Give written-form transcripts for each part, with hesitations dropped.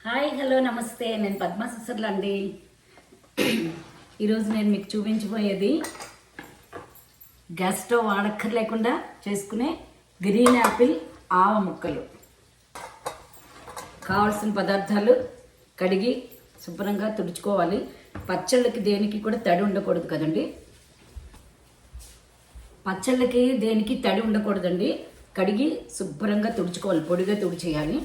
Hi hello నమస్తే, నేను పద్మా సిస్టర్లు అండి. ఈరోజు నేను మీకు చూపించబోయేది గ్యాస్ స్టవ్ వాడక్కర్లేకుండా చేసుకునే గ్రీన్ యాపిల్ ఆవ ముక్కలు. కావాల్సిన పదార్థాలు కడిగి శుభ్రంగా తుడుచుకోవాలి. పచ్చళ్ళకి దేనికి కూడా తడి ఉండకూడదు కదండి. పచ్చళ్ళకి దేనికి తడి ఉండకూడదండి. కడిగి శుభ్రంగా తుడుచుకోవాలి, పొడిగా తుడిచేయాలి.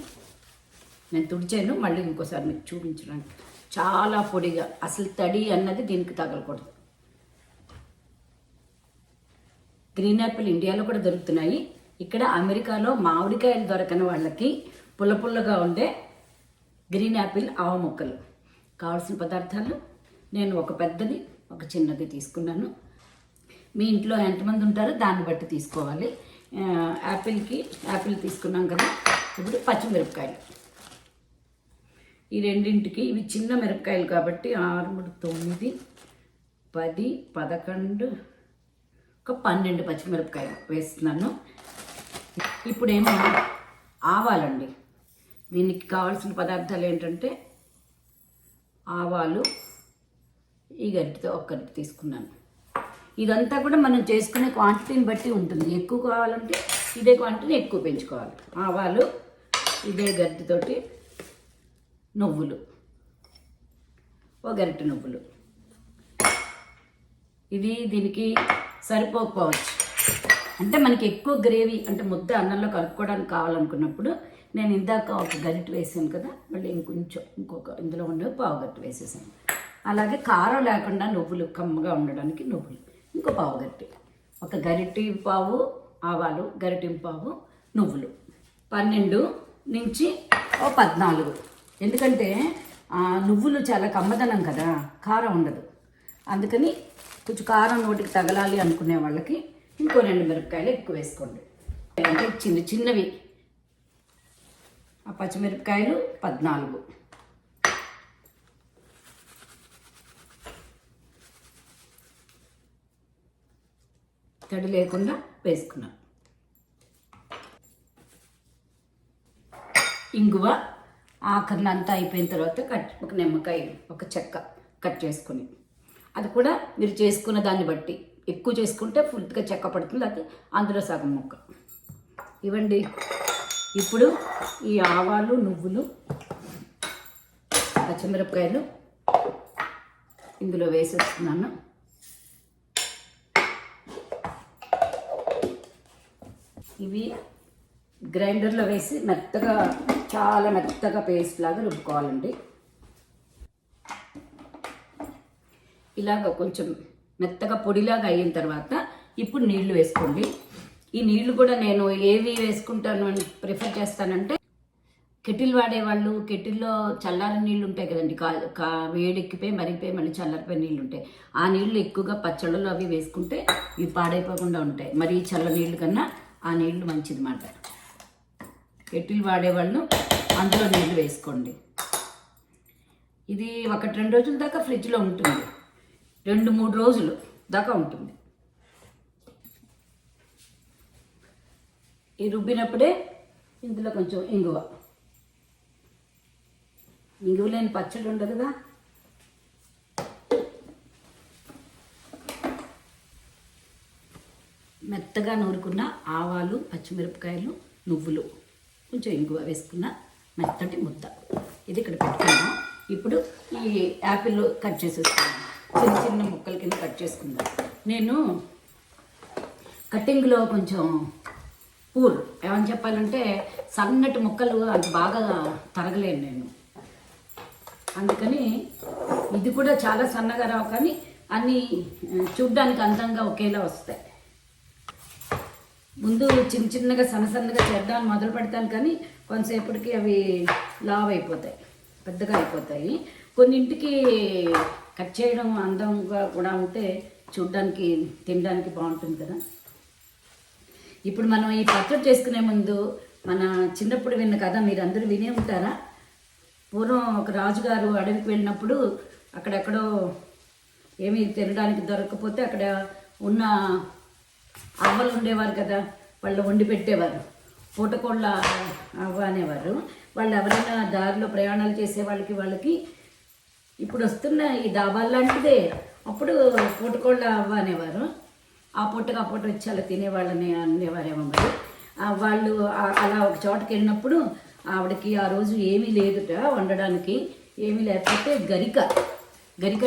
నేను తుడిచాను, మళ్ళీ ఇంకోసారి మీకు చూపించడానికి. చాలా పొడిగా, అసలు తడి అన్నది దీనికి తగలకూడదు. గ్రీన్ యాపిల్ ఇండియాలో కూడా దొరుకుతున్నాయి. ఇక్కడ అమెరికాలో మామిడికాయలు దొరకని వాళ్ళకి పుల్ల పుల్లగా ఉండే గ్రీన్ యాపిల్ ఆవ ముక్కలు. కావాల్సిన పదార్థాలు నేను ఒక పెద్దది ఒక చిన్నది తీసుకున్నాను. మీ ఇంట్లో ఎంతమంది ఉంటారో దాన్ని బట్టి తీసుకోవాలి. యాపిల్ తీసుకున్నాం కదా. ఇప్పుడు పచ్చిమిరపకాయలు, ఈ రెండింటికి ఇవి చిన్న మిరపకాయలు కాబట్టి 6, 3, 9, 10, 11, ఒక 12 పచ్చిమిరపకాయలు వేస్తున్నాను. ఇప్పుడేమో ఆవాలండి. దీనికి కావాల్సిన పదార్థాలు ఏంటంటే ఆవాలు ఈ గరిటెతో ఒక గరిటె తీసుకున్నాను. ఇదంతా కూడా మనం చేసుకునే క్వాంటిటీని బట్టి ఉంటుంది. ఎక్కువ కావాలంటే ఇదే క్వాంటిటీని ఎక్కువ పెంచుకోవాలి. ఆవాలు ఇదే గరిటెతోటి, నువ్వులు ఒక గరిటె నువ్వులు. ఇది దీనికి సరిపోకపోవచ్చు. అంటే మనకి ఎక్కువ గ్రేవీ అంటే ముద్ద అన్నంలో కలుపుకోవడానికి కావాలనుకున్నప్పుడు నేను ఇందాక ఒక గరిటె వేసాను కదా, మళ్ళీ ఇంకొక ఇందులో ఉండే పావు గరిటె వేసేసాను. అలాగే కారం లేకుండా నువ్వులు కమ్మగా ఉండడానికి నువ్వులు ఇంకో పావు గరిటె. ఒక గరిటె పావు ఆవాలు, గరిటె పావు నువ్వులు. 12 నుంచి 14. ఎందుకంటే నువ్వులు చాలా కమ్మదనం కదా, కారం ఉండదు. అందుకని కొంచెం కారం నోటికి తగలాలి అనుకునే వాళ్ళకి ఇంకో 2 మిరపకాయలు ఎక్కువ వేసుకోండి. అంటే చిన్న చిన్నవి. ఆ పచ్చిమిరపకాయలు 14. తడి లేకుండా వేసుకున్నాను. ఇంగువ ఆఖరిని అంతా అయిపోయిన తర్వాత ఒక నిమ్మకాయ, ఒక చెక్క కట్ చేసుకుని, అది కూడా మీరు చేసుకున్న దాన్ని బట్టి ఎక్కువ చేసుకుంటే ఫుల్గా చెక్క పడుతుంది. అది అందులో సగం ముక్క ఇవ్వండి. ఇప్పుడు ఈ ఆవాలు, నువ్వులు, పచ్చిమిరపకాయలు ఇందులో వేసేస్తున్నాను. ఇవి గ్రైండర్లో వేసి మెత్తగా, చాలా మెత్తగా పేస్ట్ లాగా రుబ్బుకోవాలండి. ఇలాగ కొంచెం మెత్తగా పొడిలాగా అయిన తర్వాత ఇప్పుడు నీళ్లు వేసుకోండి. ఈ నీళ్లు కూడా నేను ఏవి వేసుకుంటాను అని ప్రిఫర్ చేస్తానంటే, కెటిల్ వాడేవాళ్ళు కెటిల్లో చల్లారి నీళ్ళు ఉంటాయి కదండి, వేడెక్కిపోయి మరిగిపోయి మళ్ళీ చల్లారిపోయి నీళ్ళు ఉంటాయి. ఆ నీళ్లు ఎక్కువగా పచ్చళ్ళలో అవి వేసుకుంటే ఇవి పాడైపోకుండా ఉంటాయి. మరి చల్ల నీళ్ళు కన్నా ఆ నీళ్లు మంచిది మాట. కెటిల్ వాడేవాళ్ళు అందులో నీళ్ళు వేసుకోండి. ఇది 1-2 రోజుల దాకా ఫ్రిడ్జ్లో ఉంటుంది. 2-3 రోజులు దాకా ఉంటుంది. ఈ రుబ్బినప్పుడే ఇందులో కొంచెం ఇంగువ లేని పచ్చడి ఉండదు కదా. మెత్తగా నూరుకున్న ఆవాలు, పచ్చిమిరపకాయలు, నువ్వులు, కొంచెం ఇంగువ వేసుకున్న మెత్తటి ముద్ద ఇది ఇక్కడ పెట్టుకున్నాం. ఇప్పుడు ఈ యాపిల్ కట్ చేసేసుకున్నాను. చిన్న చిన్న ముక్కల కింద కట్ చేసుకుందాం. నేను కటింగ్లో కొంచెం ఏమని చెప్పాలంటే సన్నటి ముక్కలు అంత బాగా తరగలేను నేను. అందుకని ఇది కూడా చాలా సన్నగా రావు, కానీ అన్నీ చూడ్డానికి అందంగా ఒకేలా వస్తాయి. ముందు చిన్న చిన్నగా సన్నగా చేద్దామని మొదలు పెడతాను, కానీ కొంతసేపటికి అవి లావ్ అయిపోతాయి, పెద్దగా అయిపోతాయి. కొన్నింటికి కట్ చేయడం అందంగా కూడా ఉంటే చూడ్డానికి, తినడానికి బాగుంటుంది కదా. ఇప్పుడు మనం ఈ పచ్చడి చేసుకునే ముందు మన చిన్నప్పుడు విన్న కథ మీరు అందరూ వినే ఉంటారా? పూర్వం ఒక రాజుగారు అడవికి వెళ్ళినప్పుడు అక్కడెక్కడో ఏమీ తినడానికి దొరకకపోతే అక్కడ ఉన్న అవ్వలు ఉండేవారు కదా, వాళ్ళు వండి పెట్టేవారు. పూటకోళ్ళ అవ్వ అనేవారు. వాళ్ళు ఎవరైనా దారిలో ప్రయాణాలు చేసే వాళ్ళకి ఇప్పుడు వస్తున్న ఈ దాబాలు లాంటిదే. అప్పుడు పూటకోళ్ళ అవ్వ అనేవారు. ఆ పూటకు ఆ పూట వచ్చి అలా తినేవాళ్ళని అనేవారేమో మరి. వాళ్ళు అలా ఒక చోటకి వెళ్ళినప్పుడు ఆవిడకి ఆ రోజు ఏమీ లేదుట వండడానికి. ఏమీ లేకపోతే గరిక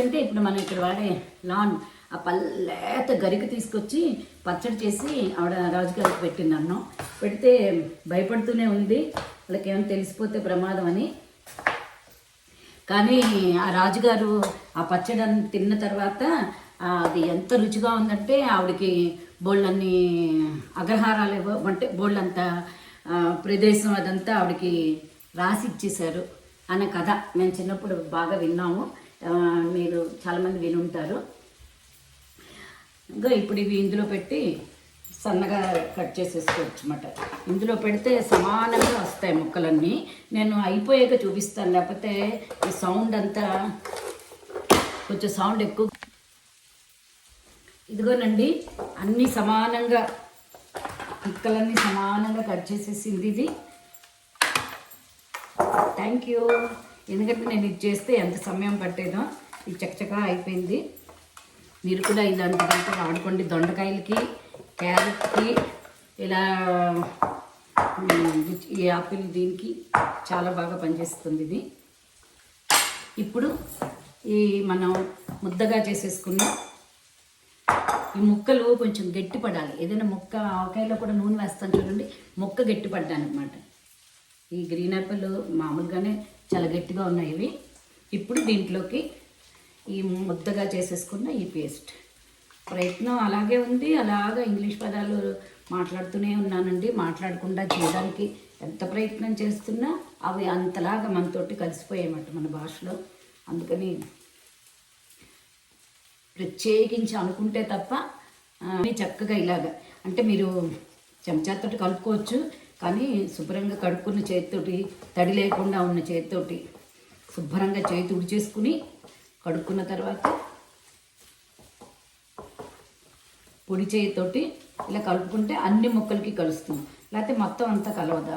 అంటే ఇప్పుడు మనం ఇక్కడ వాడే లాన్, ఆ పల్లేత గరిక తీసుకొచ్చి పచ్చడి చేసి ఆవిడ రాజుగారికి పెట్టింది. అన్నం పెడితే భయపడుతూనే ఉంది, వాళ్ళకి ఏమైనా తెలిసిపోతే ప్రమాదం అని. కానీ ఆ రాజుగారు ఆ పచ్చడి తిన్న తర్వాత అది ఎంత రుచిగా ఉందంటే ఆవిడకి బోళ్ళన్ని అగ్రహారాలు అంటే బోళ్ళంత ప్రదేశం అదంతా ఆవిడకి రాసి ఇచ్చేశారు అన్న కథ మేము చిన్నప్పుడు బాగా విన్నాము. మీరు చాలామంది విని ఉంటారు. ఇంకా ఇప్పుడు ఇవి ఇందులో పెట్టి సన్నగా కట్ చేసేసుకోవచ్చు అన్నమాట. ఇందులో పెడితే సమానంగా వస్తాయి ముక్కలన్నీ. నేను అయిపోయాక చూపిస్తాను, లేకపోతే ఈ సౌండ్ అంతా కొంచెం సౌండ్ ఎక్కువ. ఇదిగోనండి, అన్నీ సమానంగా ముక్కలన్నీ సమానంగా కట్ చేసేసింది ఇది. Thank you. ఎందుకంటే నేను ఇది చేస్తే ఎంత సమయం పట్టేదో, ఇది చక్కచక్కగా అయిపోయింది. మీరు కూడా ఇలాంటిదంతా వాడుకోండి. దొండకాయలకి, క్యారెట్కి, ఇలా ఈ యాపిల్ దీనికి చాలా బాగా పనిచేస్తుంది ఇది. ఇప్పుడు ఈ మనం ముద్దగా చేసేసుకున్న ఈ ముక్కలు కొంచెం గట్టి పడాలి. ఏదైనా ముక్క, ఆవకాయలో కూడా నూనె వేస్తాను చూడండి, ముక్క గట్టి పడ్డానమాట. ఈ గ్రీన్ యాపిల్ మామూలుగానే చాలా గట్టిగా ఉన్నాయి ఇవి. ఇప్పుడు దీంట్లోకి ఈ ముద్దగా చేసేసుకున్న ఈ పేస్ట్. ప్రయత్నం అలాగే ఉంది, అలాగా ఇంగ్లీష్ పదాలు మాట్లాడుతూనే ఉన్నానండి. మాట్లాడకుండా చేయడానికి ఎంత ప్రయత్నం చేస్తున్నా అవి అంతలాగా మనతోటి కలిసిపోయాయన్నమాట మన భాషలో. అందుకని ప్రత్యేకించి అనుకుంటే తప్ప చక్కగా ఇలాగా అంటే మీరు చెంచాతోటి కలుపుకోవచ్చు. కానీ శుభ్రంగా కడుక్కున్న చేతితోటి, తడి లేకుండా ఉన్న చేతితోటి శుభ్రంగా చేయి తుడిచేసుకుని కడుక్కున్న తర్వాత పొడి చేతితోటి ఇలా కలుపుకుంటే అన్ని ముక్కలకి కలుస్తుంది. లేకపోతే మొత్తం అంతా కలవదు.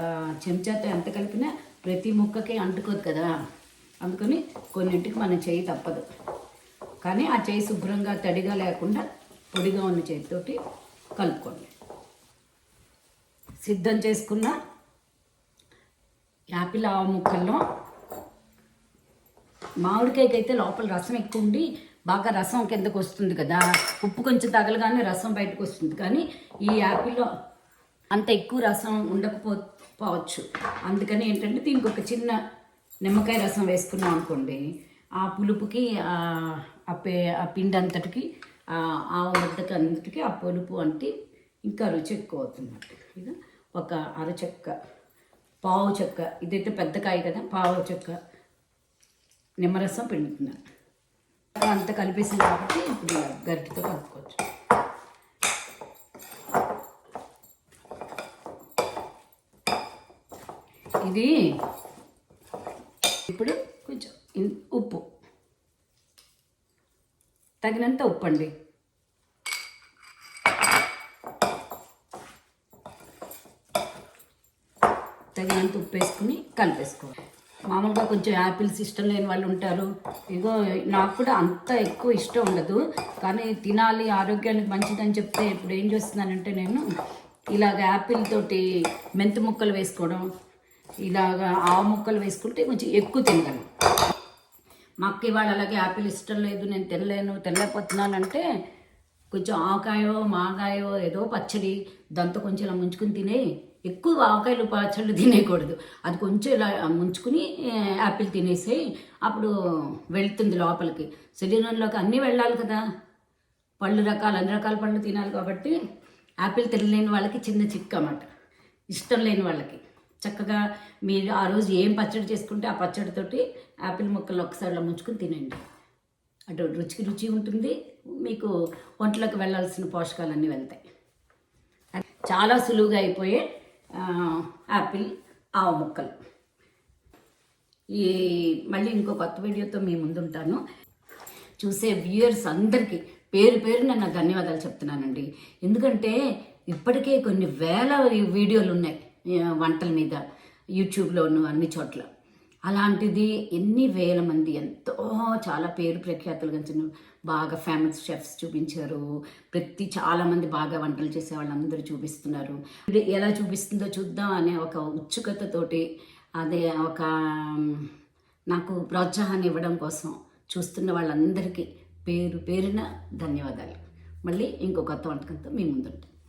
చెంచాతో ఎంత కలిపినా ప్రతి ముక్కకి అంటుకోదు కదా. అందుకని కొన్నింటికి మనం చేయి తప్పదు. కానీ ఆ చేయి శుభ్రంగా తడిగా లేకుండా పొడిగా ఉన్న చేతితోటి కలుపుకోండి. సిద్ధం చేసుకున్న యాపిల్ ఆవ ముక్కల్లో మామిడికాయకి అయితే లోపల రసం ఎక్కువ ఉండి బాగా రసం కిందకు వస్తుంది కదా, ఉప్పు కొంచెం తగలగానే రసం బయటకు వస్తుంది. కానీ ఈ యాపిల్లో అంత ఎక్కువ రసం ఉండకపోవచ్చు. అందుకని ఏంటంటే దీనికి ఒక చిన్న నిమ్మకాయ రసం వేసుకున్నాం అనుకోండి, ఆ పులుపుకి ఆ పిండి అంతటికి ఆవ ముద్దకి అంతటికి ఆ పులుపు అంటే ఇంకా రుచి ఎక్కువ అవుతుంది. ఇక ఒక అరచెక్క, పావు చెక్క, ఇదైతే పెద్ద కాయ కదా, పావు చెక్క నిమ్మరసం పిండుతున్నాను. అంతా కలిపేసింది కాబట్టి ఇప్పుడు గరిటెతో కలుపుకోవచ్చు. ఇది ఇప్పుడు కొంచెం ఉప్పు, తగినంత ఉప్పు అండి. తగినంత ఉప్పు వేసుకుని కలిపేసుకోవాలి. మామూలుగా కొంచెం యాపిల్స్ ఇష్టం లేని వాళ్ళు ఉంటారు. ఇగో నాకు కూడా అంత ఎక్కువ ఇష్టం ఉండదు, కానీ తినాలి ఆరోగ్యానికి మంచిదని చెప్తే ఇప్పుడు ఏం చేస్తున్నానంటే నేను ఇలాగ యాపిల్ తోటి మెంతి ముక్కలు వేసుకోవడం, ఇలాగ ఆవు ముక్కలు వేసుకుంటే కొంచెం ఎక్కువ తింటాను. మా అక్క ఇవాళ అలాగే యాపిల్ ఇష్టం లేదు, నేను తినలేకపోతున్నానంటే కొంచెం ఆవకాయో మాగాయో ఏదో పచ్చడి దాంతో కొంచెం ఇలా ముంచుకుని తినే. ఎక్కువ ఆవకాయలు పచ్చళ్ళు తినేయకూడదు, అది కొంచెం ఇలా ముంచుకుని యాపిల్ తినేసేయి. అప్పుడు వెళ్తుంది లోపలికి, శరీరంలోకి అన్నీ వెళ్ళాలి కదా. అన్ని రకాల పళ్ళు తినాలి కాబట్టి యాపిల్ తినలేని వాళ్ళకి చిన్న చిక్క అన్నమాట. ఇష్టం లేని వాళ్ళకి చక్కగా మీరు ఆ రోజు ఏం పచ్చడి చేసుకుంటే ఆ పచ్చడితోటి యాపిల్ ముక్కలు ఒకసారి ముంచుకుని తినండి. అటు రుచికి రుచి ఉంటుంది, మీకు ఒంట్లోకి వెళ్ళాల్సిన పోషకాలన్నీ వెళ్తాయి. చాలా సులువుగా అయిపోయే యాపిల్ ఆవ ముక్కలు. మళ్ళీ ఇంకో కొత్త వీడియోతో మీ ముందుంటాను. చూసే వ్యూయర్స్ అందరికీ పేరు పేరున నా ధన్యవాదాలు చెప్తున్నానండి. ఎందుకంటే ఇప్పటికే కొన్ని వేల వీడియోలు ఉన్నాయి వంటల మీద. యూట్యూబ్లోను అన్ని చోట్ల. అలాంటిది ఎన్ని వేల మంది ఎంతో చాలా పేరు ప్రఖ్యాతులు గంచిన బాగా ఫేమస్ షెఫ్స్ చూపించారు. చాలామంది బాగా వంటలు చేసే వాళ్ళందరూ చూపిస్తున్నారు. ఇది ఎలా చూపిస్తుందో చూద్దాం అనే ఒక ఉత్సుకతతోటి అదే ఒక నాకు ప్రోత్సాహాన్ని ఇవ్వడం కోసం చూస్తున్న వాళ్ళందరికీ పేరు పేరున ధన్యవాదాలు. మళ్ళీ ఇంకో కొత్త వంటకంతో మీ ముందుంటాను.